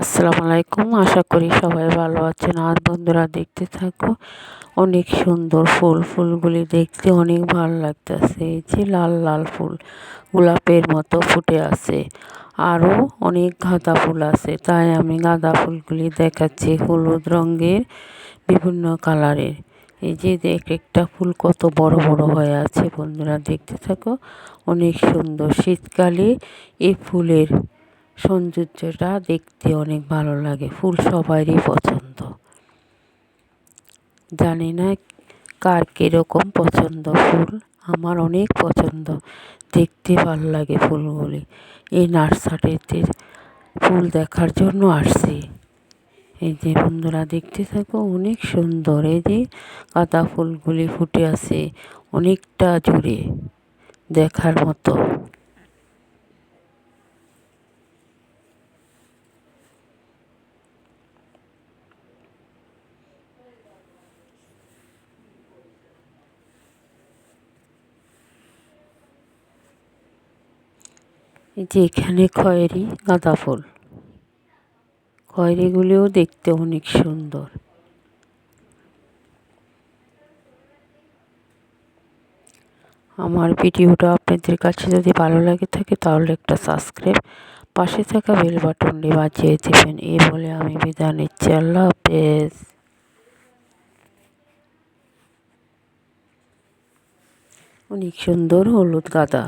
আসসালামু আলাইকুম। আশা করি সবাই ভালো আছেন। আর বন্ধুরা দেখতে থাকো, অনেক সুন্দর ফুলগুলি দেখতে অনেক ভালো লাগতেছে। এই যে লাল লাল ফুল গোলাপের মতো ফুটে আছে, আরও অনেক গাঁদা ফুল আছে, তাই আমি গাঁদা ফুলগুলি দেখাচ্ছি। হলুদ রঙের বিভিন্ন কালারের। এই যে একটা ফুল কত বড় বড় হয়ে আছে। বন্ধুরা দেখতে থাকো, অনেক সুন্দর। শীতকালে এই ফুলের সৌন্দর্যটা দেখতে অনেক ভালো লাগে। ফুল সবারই পছন্দ, জানি না কার কীরকম পছন্দ। ফুল আমার অনেক পছন্দ, দেখতে ভালো লাগে ফুলগুলি। এই নার্সারিতে ফুল দেখার জন্য আসছি। এই যে বন্ধুরা দেখতে থাকো, অনেক সুন্দর। এই যে গাঁদা ফুলগুলি ফুটে আছে অনেকটা জুড়ে, দেখার মতো। এই যে এখানে খয়েরি গাঁদা ফুল, খয়েরিগুলিও দেখতে অনেক সুন্দর। আমার ভিডিওটা আপনাদের কাছে যদি ভালো লাগে থাকে তাহলে একটা সাবস্ক্রাইব, পাশে থাকা বেল বাটনটি বাজিয়ে দেবেন। এই বলে আমি বিদায় নিচ্ছি। আল্লাহ হাফেজ। অনেক সুন্দর হলুদ গাঁদা।